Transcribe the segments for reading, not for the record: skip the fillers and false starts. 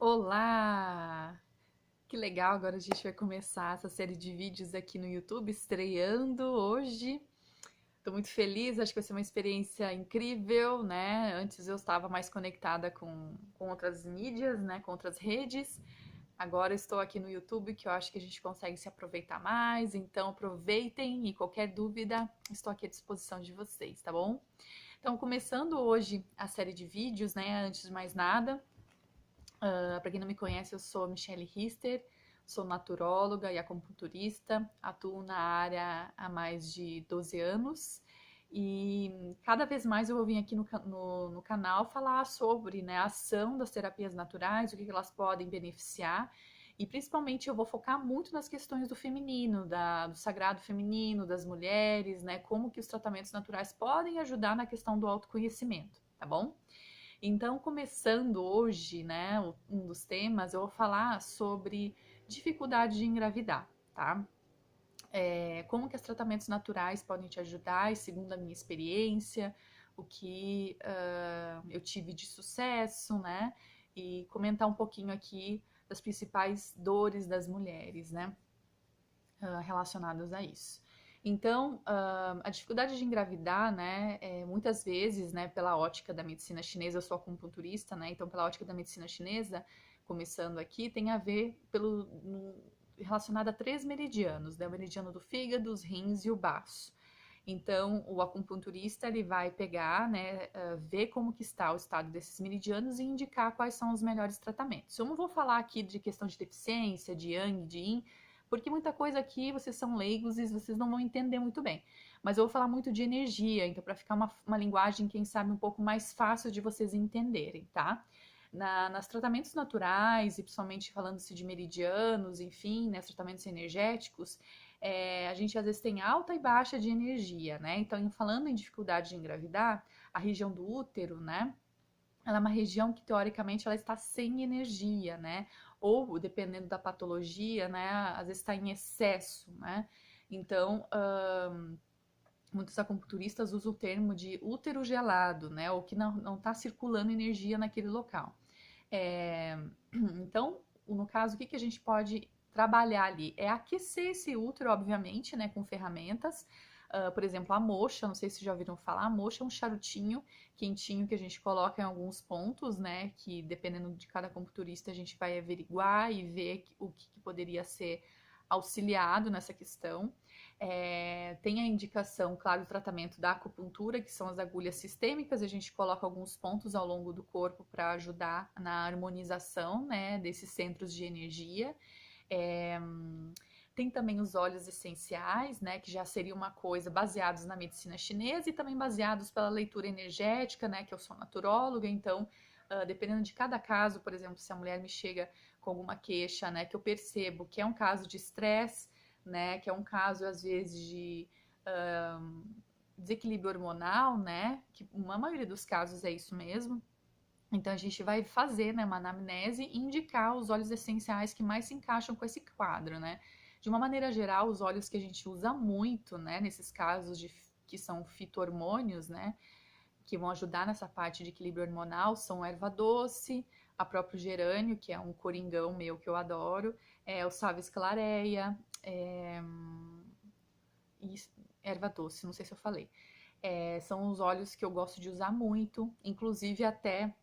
Olá! Que legal, agora a gente vai começar essa série de vídeos aqui no YouTube, estreando hoje. Estou muito feliz, acho que vai ser uma experiência incrível, né? Antes eu estava mais conectada com outras mídias, né? Com outras redes. Agora eu estou aqui no YouTube, que eu acho que a gente consegue se aproveitar mais. Então aproveitem e qualquer dúvida, estou aqui à disposição de vocês, tá bom? Então, começando hoje a série de vídeos, né? Antes de mais nada, para quem não me conhece, eu sou Michelle Rister, sou naturóloga e acupunturista, atuo na área há mais de 12 anos e cada vez mais eu vou vir aqui no canal falar sobre, né, a ação das terapias naturais, o que elas podem beneficiar e principalmente eu vou focar muito nas questões do feminino, do sagrado feminino, das mulheres, né, como que os tratamentos naturais podem ajudar na questão do autoconhecimento, tá bom? Então, começando hoje, né, um dos temas, eu vou falar sobre dificuldade de engravidar, tá? Como que os tratamentos naturais podem te ajudar, e segundo a minha experiência, o que eu tive de sucesso, né? E comentar um pouquinho aqui das principais dores das mulheres, né? Relacionadas a isso. Então, a dificuldade de engravidar, né, muitas vezes, né, pela ótica da medicina chinesa, eu sou acupunturista, né, então pela ótica da medicina chinesa, começando aqui, tem a ver relacionado a três meridianos, né, o meridiano do fígado, os rins e o baço. Então, o acupunturista ele vai pegar, né, ver como que está o estado desses meridianos e indicar quais são os melhores tratamentos. Eu não vou falar aqui de questão de deficiência, de yang, de yin, porque muita coisa aqui vocês são leigos e vocês não vão entender muito bem. Mas eu vou falar muito de energia, então para ficar uma linguagem, quem sabe, um pouco mais fácil de vocês entenderem, tá? Nas tratamentos naturais, e principalmente falando-se de meridianos, enfim, né, tratamentos energéticos, a gente às vezes tem alta e baixa de energia, né? Então, falando em dificuldade de engravidar, a região do útero, né? Ela é uma região que teoricamente ela está sem energia, né? Ou dependendo da patologia, né? Às vezes está em excesso, né? Então, muitos acupunturistas usam o termo de útero gelado, né? Ou que não está circulando energia naquele local. É, então, no caso, o que a gente pode trabalhar ali? É aquecer esse útero, obviamente, né, com ferramentas. Por exemplo, a moxa, não sei se já ouviram falar, a moxa é um charutinho quentinho que a gente coloca em alguns pontos, né, que dependendo de cada acupunturista a gente vai averiguar e ver o que poderia ser auxiliado nessa questão. Tem a indicação, claro, do tratamento da acupuntura, que são as agulhas sistêmicas, a gente coloca alguns pontos ao longo do corpo para ajudar na harmonização, né, desses centros de energia. É, Tem também os óleos essenciais, né, que já seria uma coisa baseados na medicina chinesa e também baseados pela leitura energética, né, que eu sou naturóloga, então, dependendo de cada caso, por exemplo, se a mulher me chega com alguma queixa, né, que eu percebo que é um caso de estresse, né, que é um caso às vezes de desequilíbrio hormonal, né, que na maioria dos casos é isso mesmo. Então a gente vai fazer, né, uma anamnese e indicar os óleos essenciais que mais se encaixam com esse quadro, né? De uma maneira geral, os óleos que a gente usa muito, né, nesses casos que são fito-hormônios, né, que vão ajudar nessa parte de equilíbrio hormonal, são erva doce, a próprio gerânio, que é um coringão meu que eu adoro, o salve clareia, e erva doce, não sei se eu falei. São os óleos que eu gosto de usar muito, inclusive até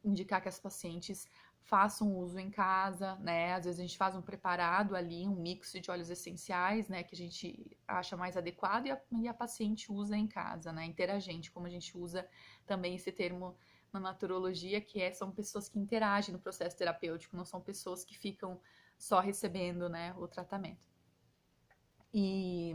indicar que as pacientes façam uso em casa, né? Às vezes a gente faz um preparado ali, um mix de óleos essenciais, né? Que a gente acha mais adequado e a paciente usa em casa, né? Interagente, como a gente usa também esse termo na naturologia, são pessoas que interagem no processo terapêutico, não são pessoas que ficam só recebendo, né, o tratamento. E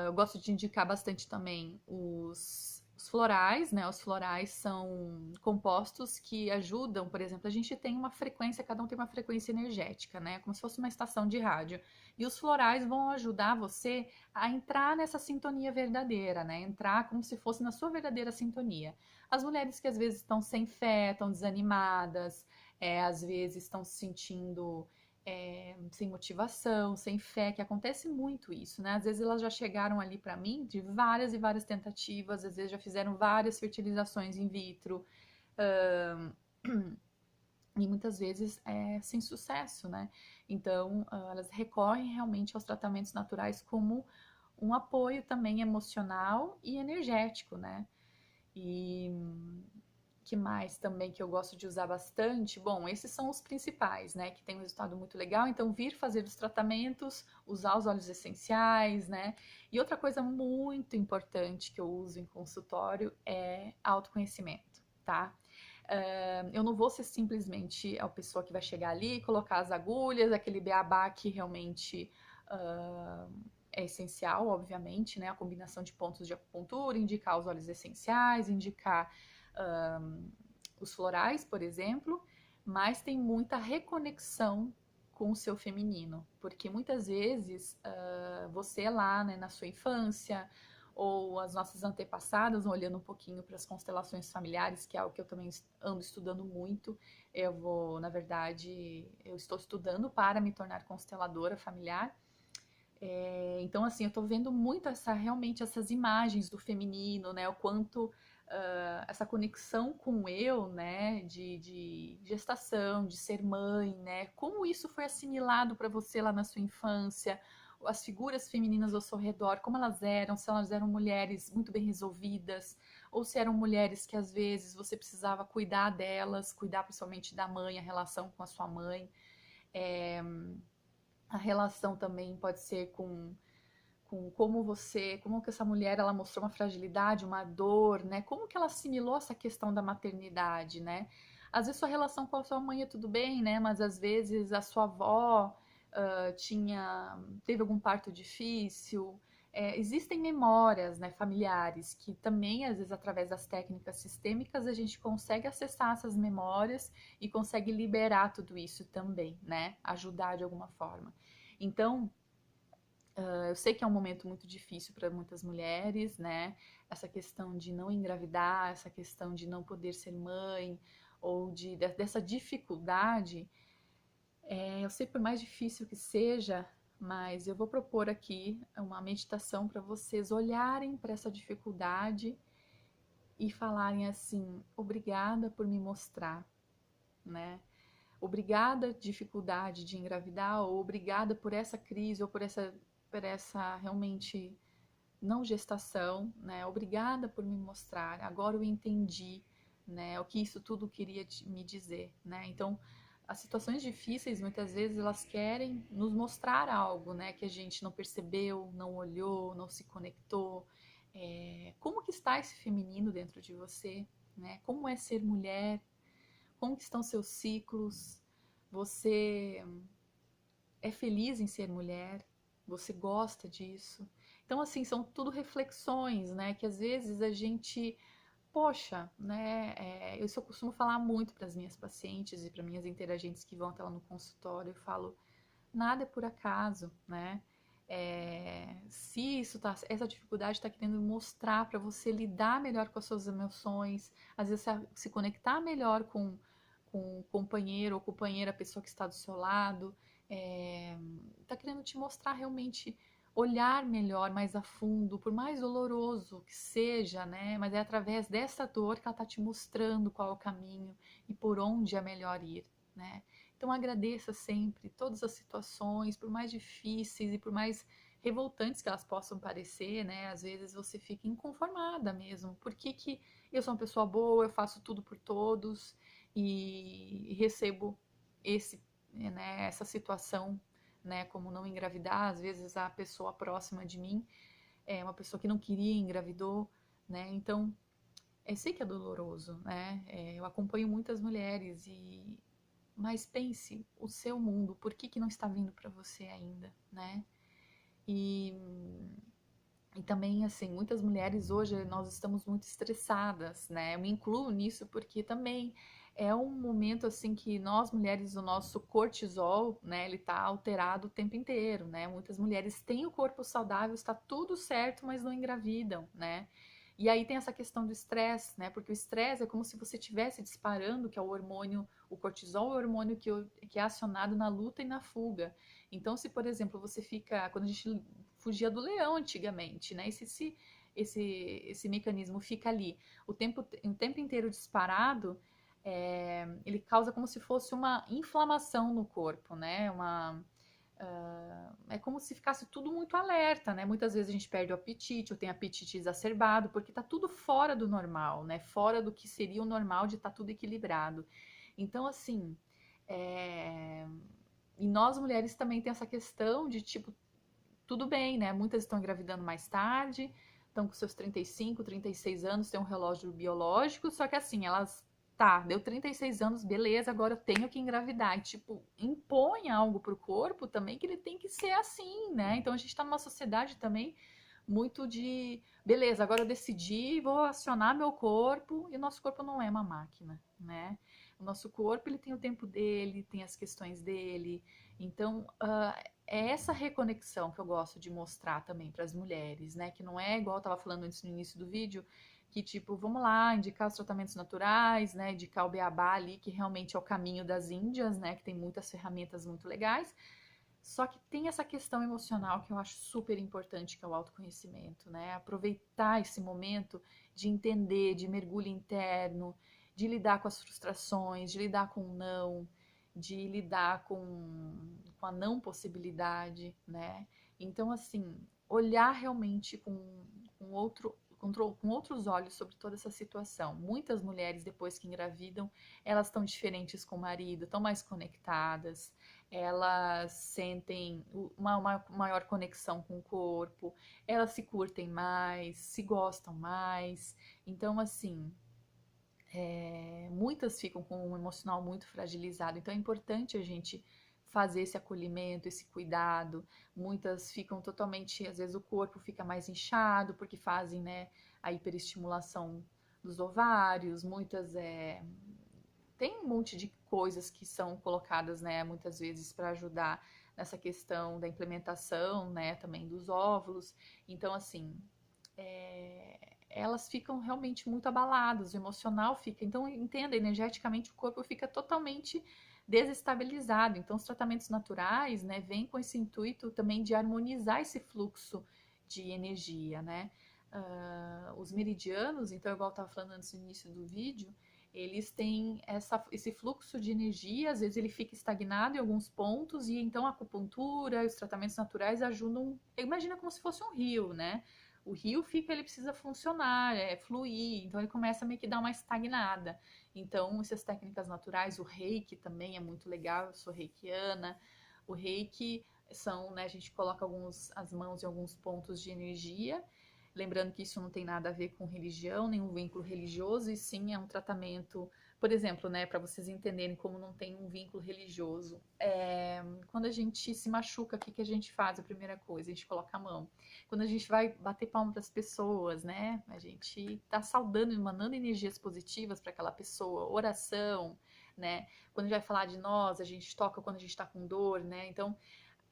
eu gosto de indicar bastante também os florais, né? Os florais são compostos que ajudam, por exemplo, a gente tem uma frequência, cada um tem uma frequência energética, né? Como se fosse uma estação de rádio. E os florais vão ajudar você a entrar nessa sintonia verdadeira, né? Entrar como se fosse na sua verdadeira sintonia. As mulheres que às vezes estão sem fé, estão desanimadas, às vezes estão se sentindo sem motivação, sem fé, que acontece muito isso, né? Às vezes elas já chegaram ali para mim de várias e várias tentativas, às vezes já fizeram várias fertilizações in vitro, e muitas vezes é sem sucesso, né? Então, elas recorrem realmente aos tratamentos naturais como um apoio também emocional e energético, né? E que mais também que eu gosto de usar bastante? Bom, esses são os principais, né? Que tem um resultado muito legal. Então, vir fazer os tratamentos, usar os óleos essenciais, né? E outra coisa muito importante que eu uso em consultório é autoconhecimento, tá? Eu não vou ser simplesmente a pessoa que vai chegar ali, colocar as agulhas, aquele beabá que realmente é essencial, obviamente, né? A combinação de pontos de acupuntura, indicar os óleos essenciais, indicar os florais, por exemplo, mas tem muita reconexão com o seu feminino, porque muitas vezes você lá, né, na sua infância, ou as nossas antepassadas, olhando um pouquinho para as constelações familiares, que é algo que eu também ando estudando muito. Eu vou, na verdade, eu estou estudando para me tornar consteladora familiar. Então, assim, eu estou vendo muito realmente essas imagens do feminino, né? O quanto essa conexão com o eu, né? De gestação, de ser mãe, né? Como isso foi assimilado para você lá na sua infância, as figuras femininas ao seu redor, como elas eram, se elas eram mulheres muito bem resolvidas, ou se eram mulheres que às vezes você precisava cuidar delas, cuidar principalmente da mãe, a relação com a sua mãe. É, a relação também pode ser com como que essa mulher ela mostrou uma fragilidade, uma dor, né? Como que ela assimilou essa questão da maternidade, né? Às vezes sua relação com a sua mãe é tudo bem, né? Mas às vezes a sua avó teve algum parto difícil. Existem memórias, né, familiares que também, às vezes, através das técnicas sistêmicas, a gente consegue acessar essas memórias e consegue liberar tudo isso também, né? Ajudar de alguma forma. Então, eu sei que é um momento muito difícil para muitas mulheres, né? Essa questão de não engravidar, essa questão de não poder ser mãe, ou dessa dificuldade. Eu sei por mais difícil que seja, mas eu vou propor aqui uma meditação para vocês olharem para essa dificuldade e falarem assim: obrigada por me mostrar, né? Obrigada, dificuldade de engravidar, ou obrigada por essa crise, ou por essa realmente não gestação, né? Obrigada por me mostrar. Agora eu entendi, né? O que isso tudo queria me dizer, né? Então, as situações difíceis, muitas vezes, elas querem nos mostrar algo, né? Que a gente não percebeu, não olhou, não se conectou. Como que está esse feminino dentro de você, né? Como é ser mulher? Como que estão seus ciclos? Você é feliz em ser mulher? Você gosta disso? Então, assim, são tudo reflexões, né? Que às vezes a gente, poxa, né? Isso eu costumo falar muito para as minhas pacientes e para minhas interagentes que vão até lá no consultório. Eu falo, nada é por acaso, né? Se essa dificuldade está querendo mostrar para você lidar melhor com as suas emoções, às vezes se conectar melhor com o companheiro ou companheira, a pessoa que está do seu lado, está querendo te mostrar realmente olhar melhor, mais a fundo, por mais doloroso que seja, né? Mas é através dessa dor que ela está te mostrando qual é o caminho e por onde é melhor ir, né? Então agradeça sempre todas as situações, por mais difíceis e por mais revoltantes que elas possam parecer, né? Às vezes você fica inconformada mesmo. Por que que eu sou uma pessoa boa, eu faço tudo por todos e recebo essa situação, né? Como não engravidar, às vezes a pessoa próxima de mim é uma pessoa que não queria engravidou, né? Então eu sei que é doloroso, né? Eu acompanho muitas mulheres mas pense o seu mundo, por que que não está vindo para você ainda, né? E, e também, assim, muitas mulheres hoje nós estamos muito estressadas, né? Eu me incluo nisso porque também é um momento assim que nós mulheres, o nosso cortisol, né, ele tá alterado o tempo inteiro, né? Muitas mulheres têm o corpo saudável, está tudo certo, mas não engravidam, né? E aí tem essa questão do estresse, né? Porque o estresse é como se você estivesse disparando, que é o hormônio, o cortisol é o hormônio que é acionado na luta e na fuga. Então, se, por exemplo, você fica, quando a gente fugia do leão antigamente, né? Esse mecanismo fica ali o tempo inteiro disparado, ele causa como se fosse uma inflamação no corpo, né? É como se ficasse tudo muito alerta, né? Muitas vezes a gente perde o apetite, ou tem apetite exacerbado, porque tá tudo fora do normal, né? Fora do que seria o normal de estar tudo equilibrado. Então, assim, é... e nós mulheres também tem essa questão de, tipo, tudo bem, né? Muitas estão engravidando mais tarde, estão com seus 35, 36 anos, têm um relógio biológico, só que assim, elas, tá, deu 36 anos, beleza, agora eu tenho que engravidar. E, tipo, impõe algo pro corpo também que ele tem que ser assim, né? Então a gente tá numa sociedade também muito de, beleza, agora eu decidi, vou acionar meu corpo, e o nosso corpo não é uma máquina, né? O nosso corpo, ele tem o tempo dele, tem as questões dele, então, é essa reconexão que eu gosto de mostrar também para as mulheres, né? Que não é igual eu estava falando antes no início do vídeo, que tipo, vamos lá, indicar os tratamentos naturais, né? Indicar o beabá ali, que realmente é o caminho das Índias, né? Que tem muitas ferramentas muito legais. Só que tem essa questão emocional que eu acho super importante, que é o autoconhecimento, né? Aproveitar esse momento de entender, de mergulho interno, de lidar com as frustrações, de lidar com o não, de lidar com a não possibilidade, né? Então, assim, olhar realmente com outros olhos sobre toda essa situação. Muitas mulheres, depois que engravidam, elas estão diferentes com o marido, estão mais conectadas, elas sentem uma maior conexão com o corpo, elas se curtem mais, se gostam mais. Então, assim, muitas ficam com um emocional muito fragilizado. Então, é importante a gente fazer esse acolhimento, esse cuidado. Muitas ficam totalmente, às vezes o corpo fica mais inchado porque fazem, né, a hiperestimulação dos ovários. Muitas tem um monte de coisas que são colocadas, né, muitas vezes para ajudar nessa questão da implementação, né, também dos óvulos. Então, assim, elas ficam realmente muito abaladas, o emocional fica. Então, entenda, energeticamente o corpo fica totalmente desestabilizado. Então, os tratamentos naturais, né, vêm com esse intuito também de harmonizar esse fluxo de energia, né? Os meridianos, então, igual eu estava falando antes no início do vídeo, eles têm esse fluxo de energia, às vezes ele fica estagnado em alguns pontos, e então a acupuntura e os tratamentos naturais ajudam. Imagina como se fosse um rio, né? O rio fica, ele precisa funcionar, fluir, então ele começa a meio que dar uma estagnada. Então, essas técnicas naturais, o reiki também é muito legal, eu sou reikiana. O reiki são, né, a gente coloca as mãos em alguns pontos de energia. Lembrando que isso não tem nada a ver com religião, nenhum vínculo religioso, e sim é um tratamento, por exemplo, né, para vocês entenderem como não tem um vínculo religioso. Quando a gente se machuca, o que a gente faz? A primeira coisa, a gente coloca a mão. Quando a gente vai bater palma para as pessoas, né, a gente está saudando, mandando energias positivas para aquela pessoa, oração, né? Quando a gente vai falar de nós, a gente toca quando a gente está com dor, né? Então,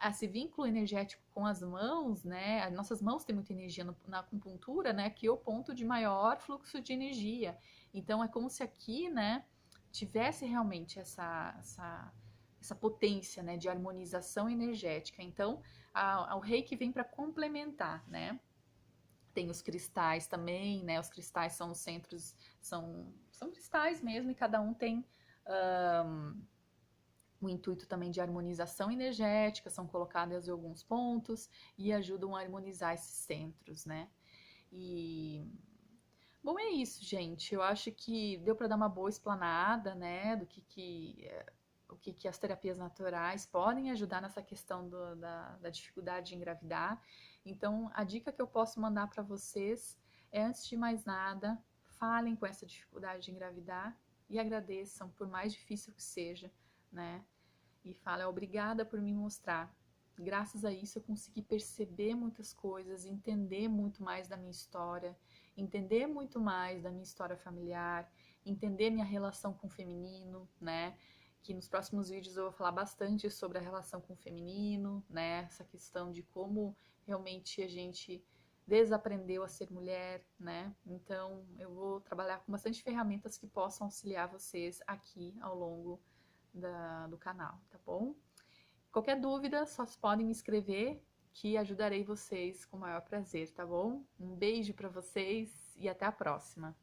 esse vínculo energético com as mãos, né? As nossas mãos têm muita energia na acupuntura, né? Que é o ponto de maior fluxo de energia. Então é como se aqui, né, tivesse realmente essa potência, né, de harmonização energética. Então o reiki vem para complementar, né? Tem os cristais também, né? Os cristais são os centros, são cristais mesmo, e cada um tem o intuito também de harmonização energética, são colocadas em alguns pontos e ajudam a harmonizar esses centros, né? E bom, é isso, gente. Eu acho que deu para dar uma boa explanada, né, do o que as terapias naturais podem ajudar nessa questão da dificuldade de engravidar. Então, a dica que eu posso mandar para vocês é, antes de mais nada, falem com essa dificuldade de engravidar e agradeçam, por mais difícil que seja, né? E falem, obrigada por me mostrar. Graças a isso eu consegui perceber muitas coisas, entender muito mais da minha história, entender muito mais da minha história familiar, entender minha relação com o feminino, né? Que nos próximos vídeos eu vou falar bastante sobre a relação com o feminino, né? Essa questão de como realmente a gente desaprendeu a ser mulher, né? Então eu vou trabalhar com bastante ferramentas que possam auxiliar vocês aqui ao longo do canal, tá bom? Qualquer dúvida, só podem me escrever que ajudarei vocês com o maior prazer, tá bom? Um beijo para vocês e até a próxima!